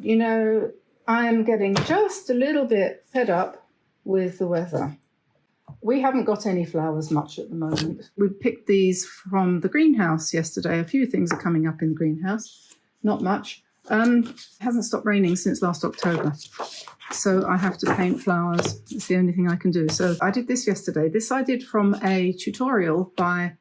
You know, I am getting just a little bit fed up with the weather. We haven't got any flowers much at the moment. We picked these from the greenhouse yesterday. A few things are coming up in the greenhouse, not much. It hasn't stopped raining since last October, so I have to paint flowers. It's the only thing I can do. So I did this yesterday. This I did from a tutorial by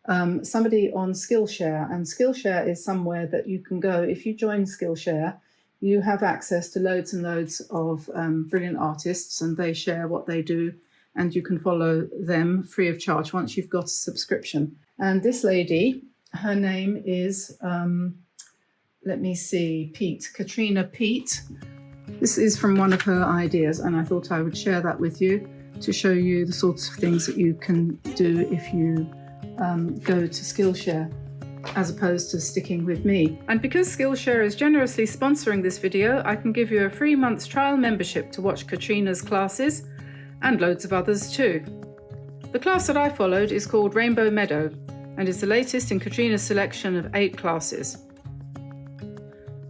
somebody on Skillshare, and Skillshare is somewhere that you can go. If you join Skillshare, you have access to loads and loads of brilliant artists, and they share what they do, and you can follow them free of charge once you've got a subscription. And this lady, her name is, let me see, Katrina Pete. This is from one of her ideas, and I thought I would share that with you to show you the sorts of things that you can do if you go to Skillshare, as opposed to sticking with me. And because Skillshare is generously sponsoring this video, I can give you a free month's trial membership to watch Katrina's classes, and loads of others too. The class that I followed is called Rainbow Meadow, and is the latest in Katrina's selection of 8 classes.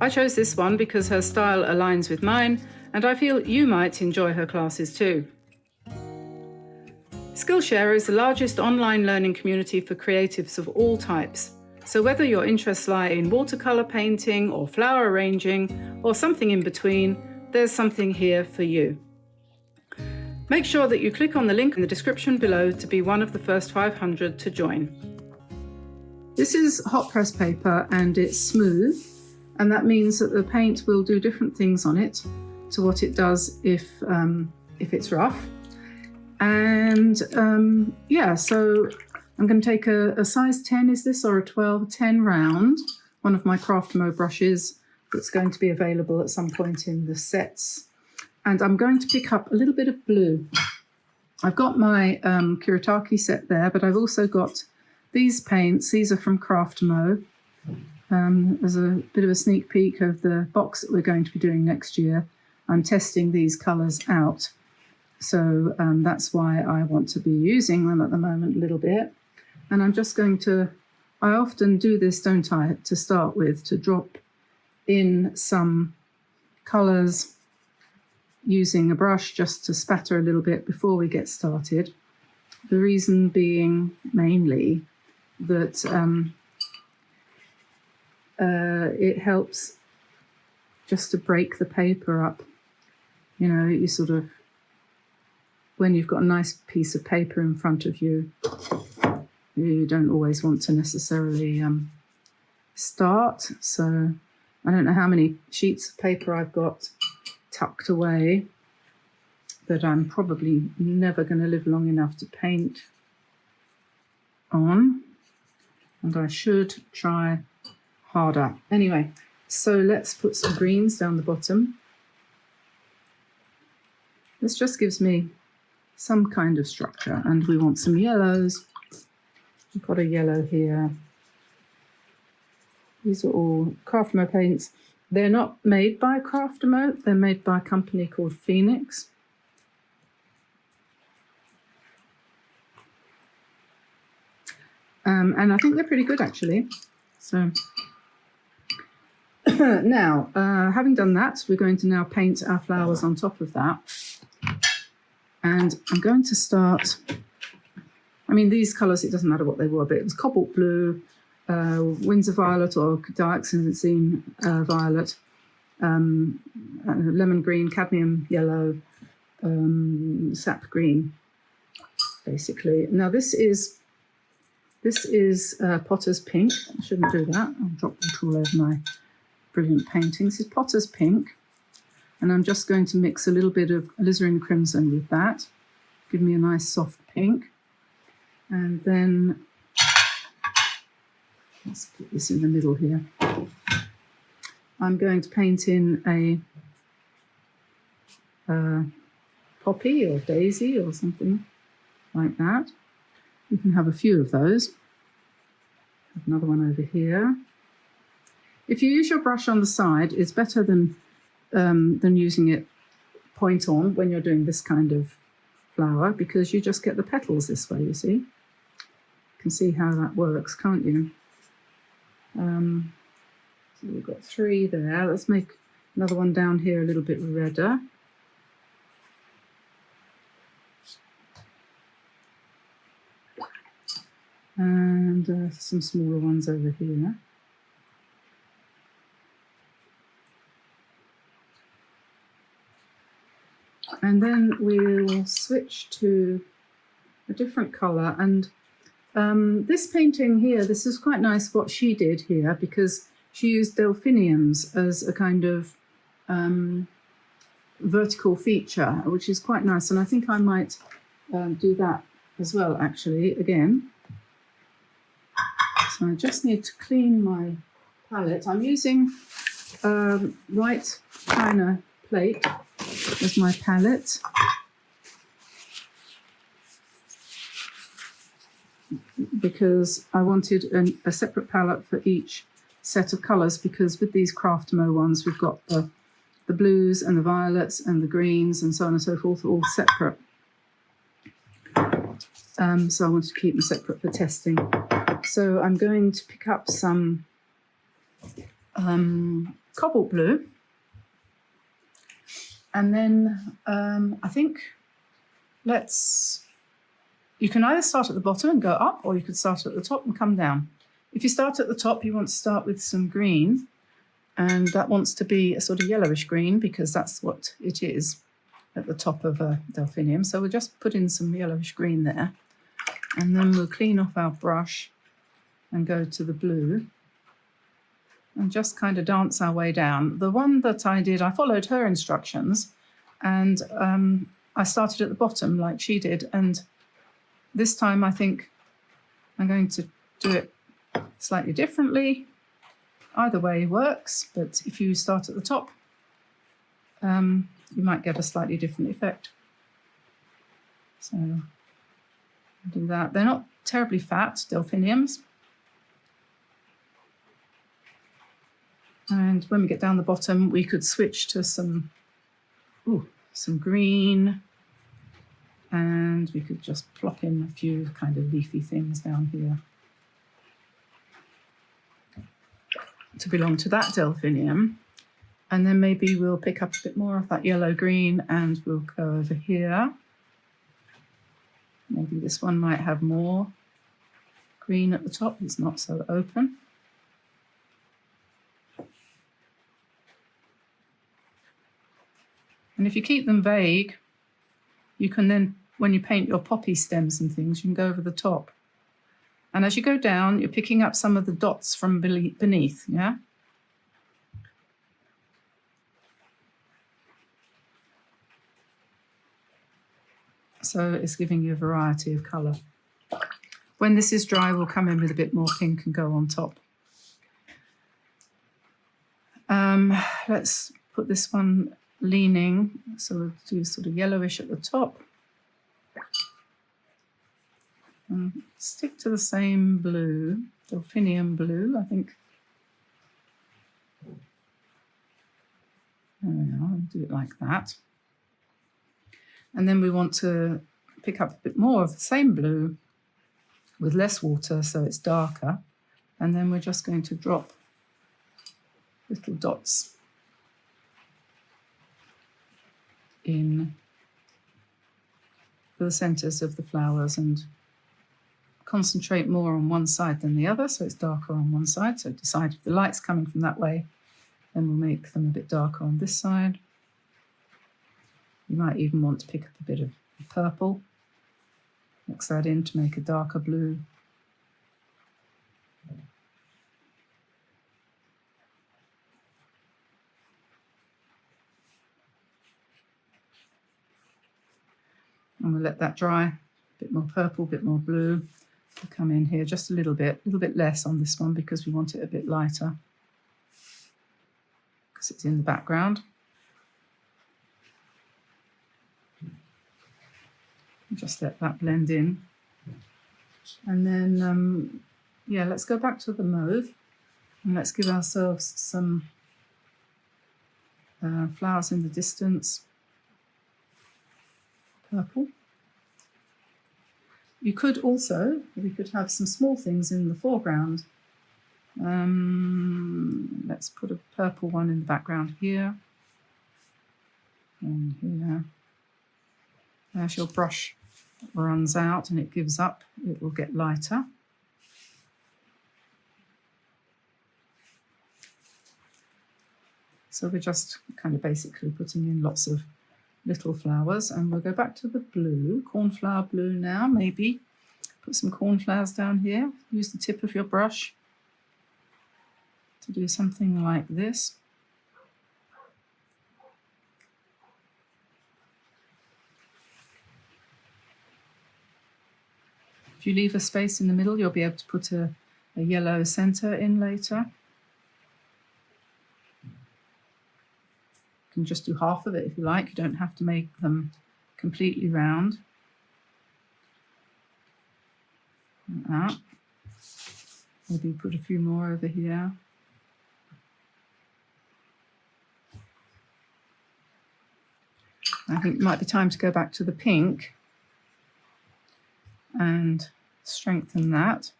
I chose this one because her style aligns with mine, and I feel you might enjoy her classes too. Skillshare is the largest online learning community for creatives of all types. So whether your interests lie in watercolor painting or flower arranging or something in between, there's something here for you. Make sure that you click on the link in the description below to be one of the first 500 to join. This is hot press paper and it's smooth, and that means that the paint will do different things on it to what it does if it's rough. And yeah, so I'm going to take a size 10, is this, or a 12? 10 round, one of my Craft Mo brushes that's going to be available at some point in the sets. And I'm going to pick up a little bit of blue. I've got my Kuretake set there, but I've also got these paints. These are from Craft Mo. As a bit of a sneak peek of the box that we're going to be doing next year. I'm testing these colours out. So that's why I want to be using them at the moment a little bit. And I'm just going to, I often do this, don't I, to start with, to drop in some colours using a brush just to spatter a little bit before we get started. The reason being mainly that it helps just to break the paper up. You know, you sort of, when you've got a nice piece of paper in front of you, you don't always want to necessarily start. So I don't know how many sheets of paper I've got tucked away that I'm probably never going to live long enough to paint on, and I should try harder. Anyway, so let's put some greens down the bottom. This just gives me some kind of structure, and we want some yellows. We've got a yellow here. These are all Craft Mo paints. They're not made by Craft Mo, they're made by a company called Phoenix. And I think they're pretty good actually. So now, having done that, we're going to now paint our flowers on top of that. And I'm going to start, I mean, these colours, it doesn't matter what they were, but it was cobalt blue, Windsor violet or dioxazine violet, lemon green, cadmium yellow, sap green, basically. Now this is Potter's Pink. I shouldn't do that. I'll drop it all over my brilliant paintings. This is Potter's Pink. And I'm just going to mix a little bit of alizarin crimson with that. Give me a nice soft pink. And then let's put this in the middle here. I'm going to paint in a poppy or daisy or something like that. You can have a few of those. Have another one over here. If you use your brush on the side, it's better than using it point on when you're doing this kind of flower, because you just get the petals this way, you see. You can see how that works, can't you? So we've got 3 there. Let's make Another one down here a little bit redder. And some smaller ones over here. And then we'll switch to a different colour. And this painting here, this is quite nice what she did here, because she used delphiniums as a kind of vertical feature, which is quite nice. And I think I might do that as well, actually, again. So I just need to clean my palette. I'm using white china plate as my palette. Because I wanted a separate palette for each set of colours, because with these Craftmo ones we've got the blues and the violets and the greens and so on and so forth, all separate. So I wanted to keep them separate for testing. So I'm going to pick up some cobalt blue, and then I think you can either start at the bottom and go up, or you could start at the top and come down. If you start at the top, you want to start with some green, and that wants to be a sort of yellowish green, because that's what it is at the top of a delphinium. So we'll just put in some yellowish green there, and then we'll clean off our brush and go to the blue and just kind of dance our way down. The one that I did, I followed her instructions, and I started at the bottom like she did, and this time I think I'm going to do it slightly differently. Either way works, but if you start at the top, you might get a slightly different effect. So do that. They're not terribly fat, delphiniums. And when we get down the bottom, we could switch to some green, and we could just plop in a few kind of leafy things down here to belong to that delphinium. And then maybe we'll pick up a bit more of that yellow-green, and we'll go over here. Maybe this one might have more green at the top. It's not so open. And if you keep them vague, you can then, when you paint your poppy stems and things, you can go over the top. And as you go down, you're picking up some of the dots from beneath, yeah? So it's giving you a variety of colour. When this is dry, we'll come in with a bit more pink and go on top. Let's put this one leaning, so we'll do sort of yellowish at the top. Stick to the same blue, delphinium blue, I think. There we are, we'll do it like that. And then we want to pick up a bit more of the same blue with less water, so it's darker. And then we're just going to drop little dots in for the centres of the flowers, and concentrate more on one side than the other, so it's darker on one side. So decide if the light's coming from that way, then we'll make them a bit darker on this side. You might even want to pick up a bit of purple, mix that in to make a darker blue. And we'll let that dry. A bit more purple, a bit more blue. We'll come in here just a little bit less on this one, because we want it a bit lighter, because it's in the background. Just let that blend in. And then, yeah, let's go back to the mauve, and let's give ourselves some flowers in the distance. Purple. You could also, we could have some small things in the foreground. Let's put a purple one in the background here and here. As your brush runs out and it gives up, it will get lighter. So we're just kind of basically putting in lots of little flowers, and we'll go back to the blue, cornflower blue now, maybe. Put some cornflowers down here. Use the tip of your brush to do something like this. If you leave a space in the middle, you'll be able to put a yellow center in later. You can just do half of it if you like. You don't have to make them completely round. Like that. Maybe put a few more over here. I think it might be time to go back to the pink and strengthen that.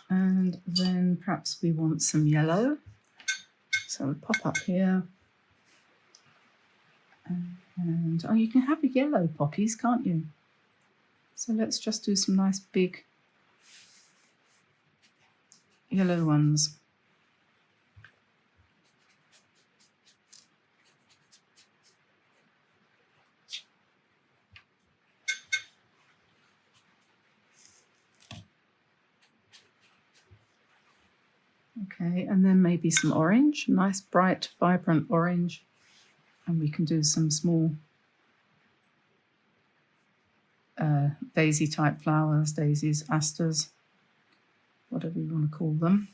And then perhaps we want some yellow. So we'll pop up here. And oh, you can have yellow poppies, can't you? So let's just do some nice big yellow ones. Okay, and then maybe some orange, nice bright, vibrant orange. And we can do some small daisy type flowers, daisies, asters, whatever you want to call them.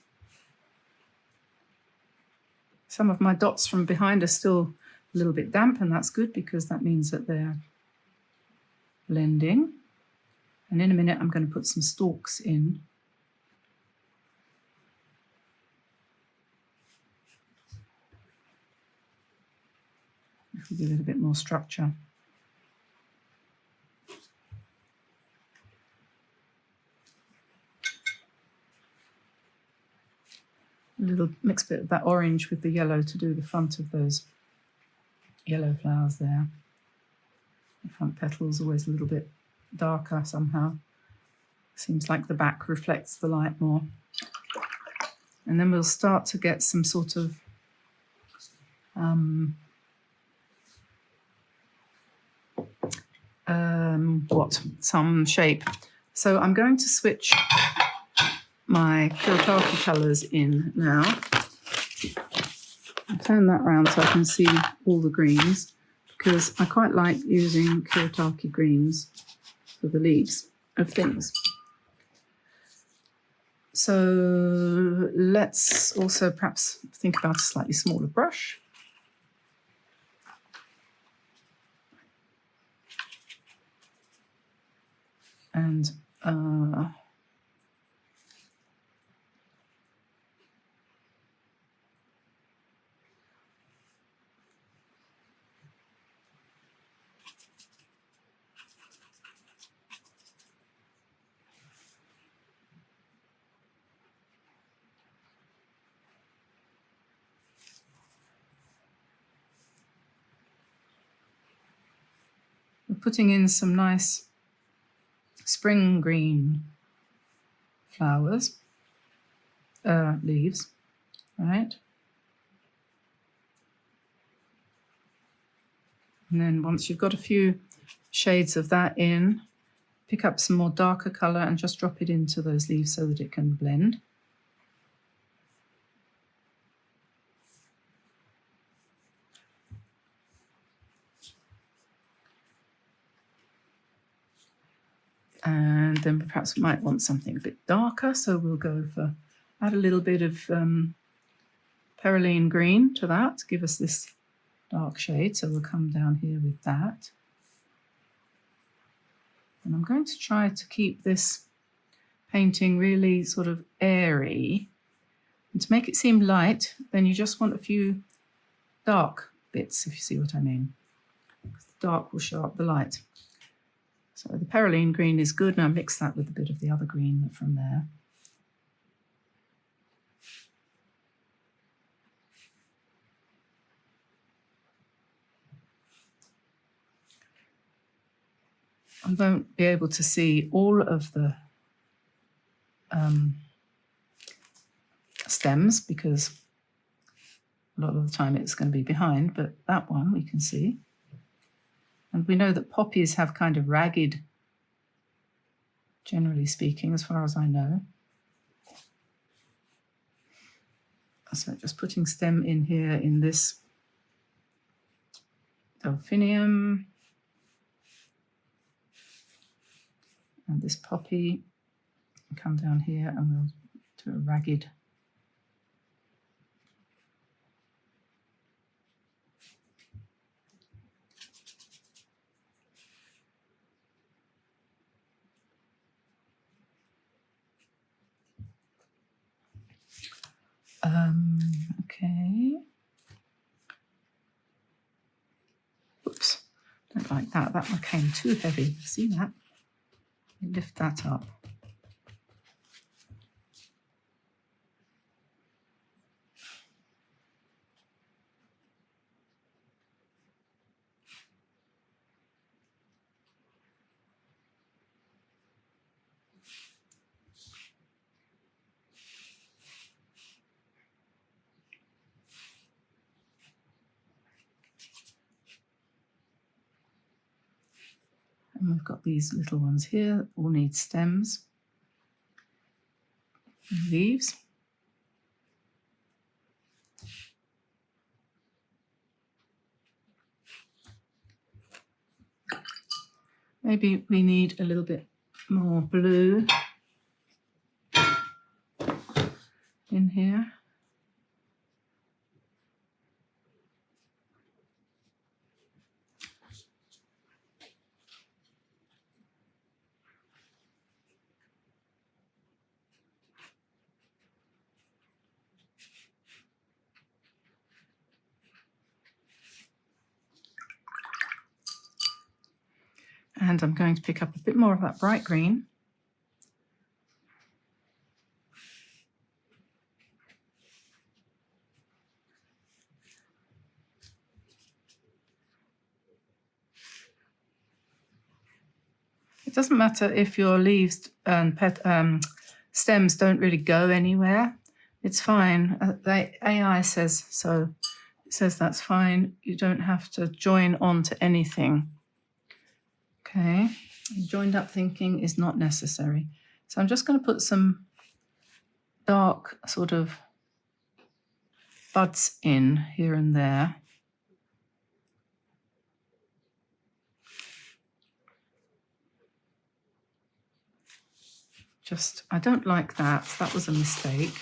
Some of my dots from behind are still a little bit damp, and that's good because that means that they're blending. And in a minute I'm going to put some stalks in. If we give it a bit more structure. A little mixed bit of that orange with the yellow to do the front of those yellow flowers there. The front petal is always a little bit darker somehow. Seems like the back reflects the light more. And then we'll start to get some sort of some shape. So I'm going to switch my Kuretake colours in now. I'll turn that around so I can see all the greens, because I quite like using Kuretake greens for the leaves of things. So let's also perhaps think about a slightly smaller brush. And we're putting in some nice spring green flowers, leaves, right? And then once you've got a few shades of that in, pick up some more darker colour and just drop it into those leaves so that it can blend. And then perhaps we might want something a bit darker, so we'll go for, add a little bit of perylene green to that to give us this dark shade. So we'll come down here with that. And I'm going to try to keep this painting really sort of airy And to make it seem light, then you just want a few dark bits, if you see what I mean. The dark will show up the light. So the perylene green is good, and I mix that with a bit of the other green from there. I won't be able to see all of the stems because a lot of the time it's going to be behind, but that one we can see. And we know that poppies have kind of ragged, generally speaking, as far as I know. So just putting stem in here in this delphinium and this poppy. Come down here and we'll do a ragged. Okay. Oops, don't like that. That one came too heavy. See that? Lift that up. And we've got these little ones here that all need stems and leaves. Maybe we need a little bit more blue in here. And I'm going to pick up a bit more of that bright green. It doesn't matter if your leaves and stems don't really go anywhere. It's fine. The AI says so. It says that's fine. You don't have to join on to anything. Okay, joined up thinking is not necessary. So I'm just going to put some dark sort of buds in here and there. I don't like that. That was a mistake.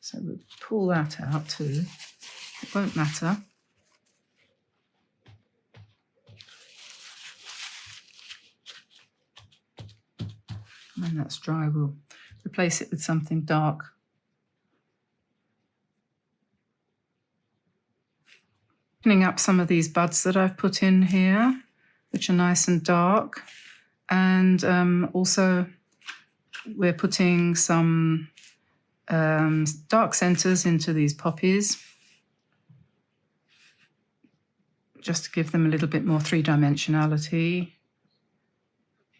So we'll pull that out too. It won't matter. When that's dry, we'll replace it with something dark. Opening up some of these buds that I've put in here, which are nice and dark. And also we're putting some dark centers into these poppies, just to give them a little bit more three-dimensionality.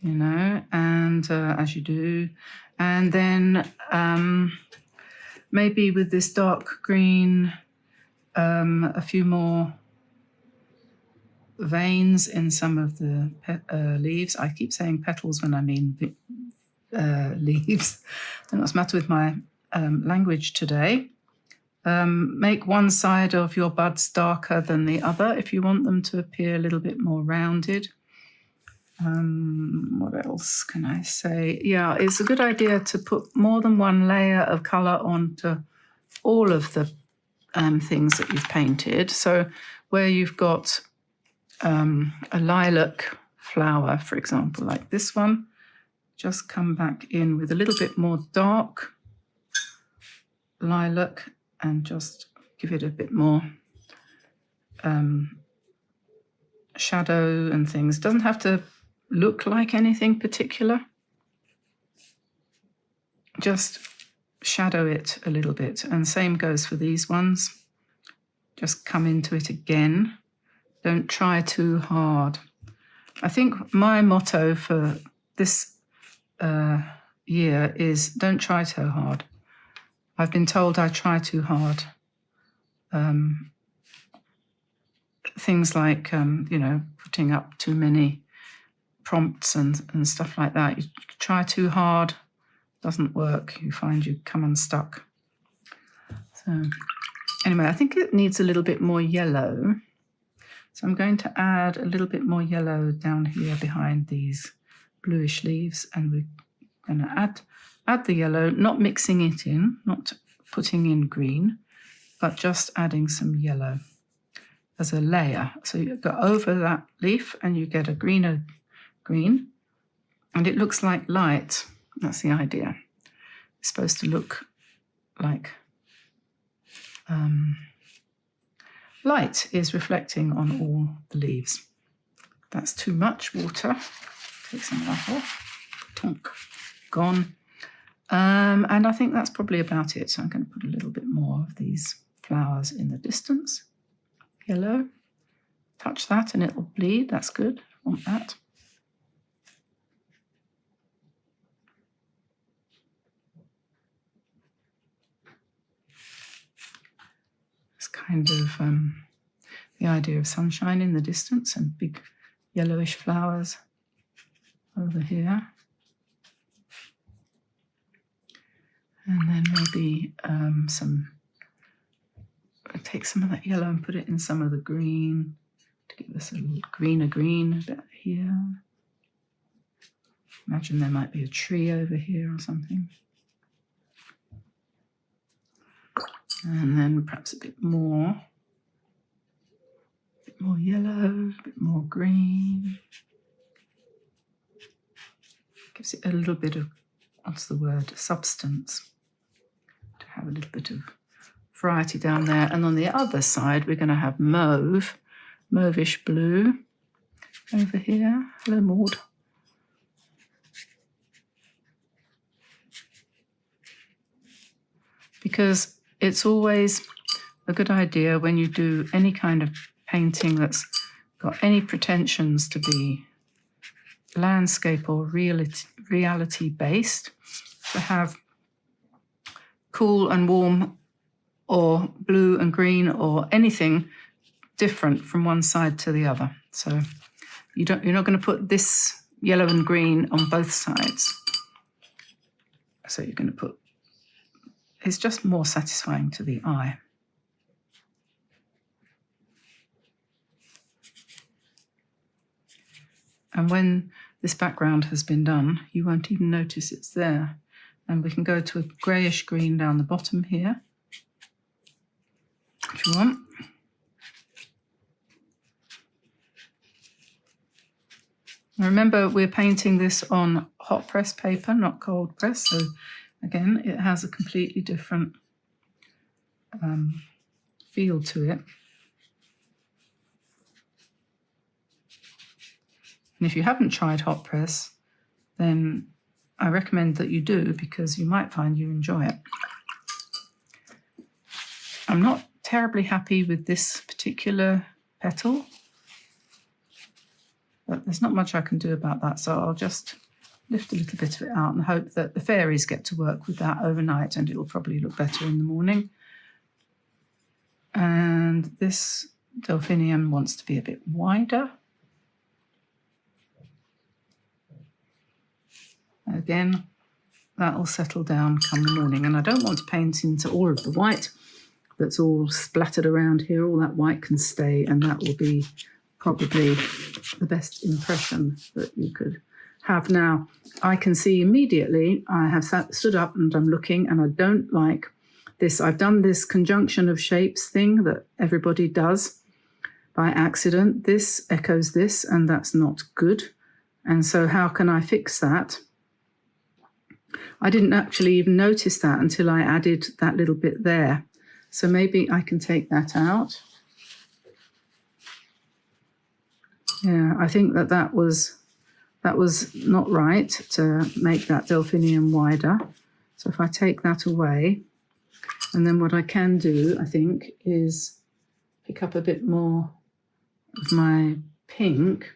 You know, and as you do, and then maybe with this dark green, a few more veins in some of the leaves. I keep saying petals when I mean leaves. I don't know what's the matter with my language today. Make one side of your buds darker than the other if you want them to appear a little bit more rounded. What else can I say? Yeah, it's a good idea to put more than one layer of colour onto all of the things that you've painted. So where you've got a lilac flower, for example, like this one, just come back in with a little bit more dark lilac and just give it a bit more shadow and things. Doesn't have to look like anything particular. Just shadow it a little bit. And same goes for these ones. Just come into it again. Don't try too hard. I think my motto for this year is don't try so hard. I've been told I try too hard. Things like, putting up too many prompts and stuff like that. You try too hard, doesn't work. You find you come unstuck. So anyway, I think it needs a little bit more yellow. So I'm going to add a little bit more yellow down here behind these bluish leaves, and we're going to add the yellow, not mixing it in, not putting in green, but just adding some yellow as a layer. So you go over that leaf and you get a greener green, and it looks like light. That's the idea. It's supposed to look like light is reflecting on all the leaves. That's too much water. Take some of that off. Tonk. Gone. And I think that's probably about it. So I'm going to put a little bit more of these flowers in the distance. Yellow. Touch that and it'll bleed. That's good. I want that. It's kind of the idea of sunshine in the distance and big yellowish flowers over here. And then maybe take some of that yellow and put it in some of the green to give us a little greener green bit here. Imagine there might be a tree over here or something. And then perhaps a bit more yellow, a bit more green. Gives it a little bit of, what's the word, substance. To have a little bit of variety down there. And on the other side, we're going to have mauvish blue over here. Hello, Maud. Because it's always a good idea when you do any kind of painting that's got any pretensions to be landscape or reality based, to have cool and warm or blue and green or anything different from one side to the other. So you're not going to put this yellow and green on both sides. So you're going to put, it's just more satisfying to the eye. And when this background has been done, you won't even notice it's there. And we can go to a greyish green down the bottom here, if you want. Now remember, we're painting this on hot press paper, not cold press. So again, it has a completely different feel to it. And if you haven't tried hot press, then I recommend that you do, because you might find you enjoy it. I'm not terribly happy with this particular petal, but there's not much I can do about that, so I'll just lift a little bit of it out and hope that the fairies get to work with that overnight, and it'll probably look better in the morning. And this delphinium wants to be a bit wider. Again, that will settle down come the morning. And I don't want to paint into all of the white that's all splattered around here. All that white can stay, and that will be probably the best impression that you could have. Now, I can see immediately, I have stood up and I'm looking, and I don't like this. I've done this conjunction of shapes thing that everybody does by accident. This echoes this, and that's not good. And so how can I fix that? I didn't actually even notice that until I added that little bit there. So maybe I can take that out. Yeah, I think that was not right to make that delphinium wider. So if I take that away, and then what I can do, I think, is pick up a bit more of my pink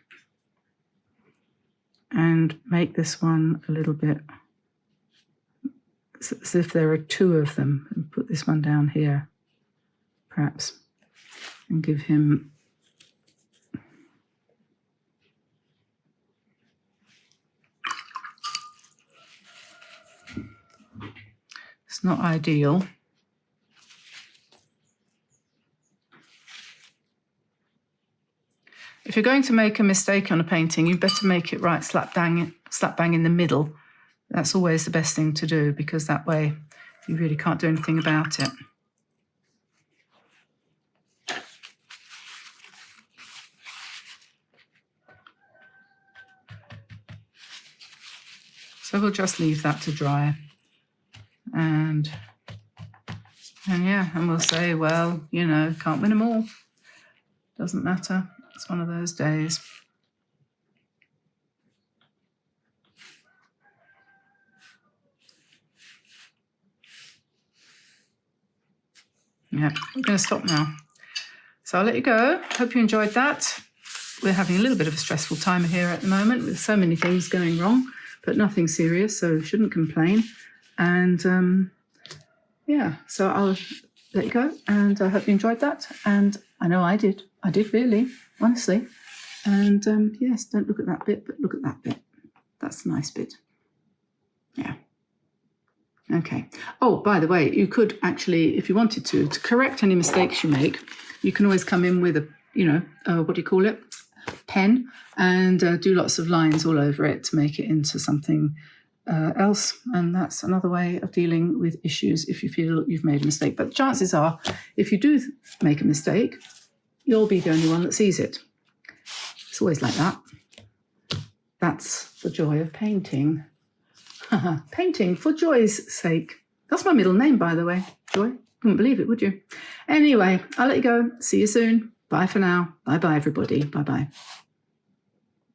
and make this one a little bit as if there are two of them, and put this one down here, perhaps, and give him it's not ideal. If you're going to make a mistake on a painting, you better make it right slap bang in the middle. That's always the best thing to do, because that way you really can't do anything about it. So we'll just leave that to dry. And yeah, and we'll say, well, you know, can't win them all. Doesn't matter. It's one of those days. Yeah, I'm going to stop now. So I'll let you go. Hope you enjoyed that. We're having a little bit of a stressful time here at the moment with so many things going wrong, but nothing serious, so shouldn't complain. And yeah, so I'll let you go, and I hope you enjoyed that. And I know I did. I did, really, honestly. And yes, don't look at that bit, but look at that bit. That's the nice bit. Yeah. Okay. Oh, by the way, you could actually, if you wanted to correct any mistakes you make, you can always come in with a, you know, what do you call it? Pen, and do lots of lines all over it to make it into something else. And that's another way of dealing with issues if you feel you've made a mistake. But chances are, if you do make a mistake, you'll be the only one that sees it. It's always like that. That's the joy of painting. Painting for joy's sake. That's my middle name, by the way. Joy. Wouldn't believe it, would you? Anyway, I'll let you go. See you soon. Bye for now. Bye-bye, everybody. Bye-bye.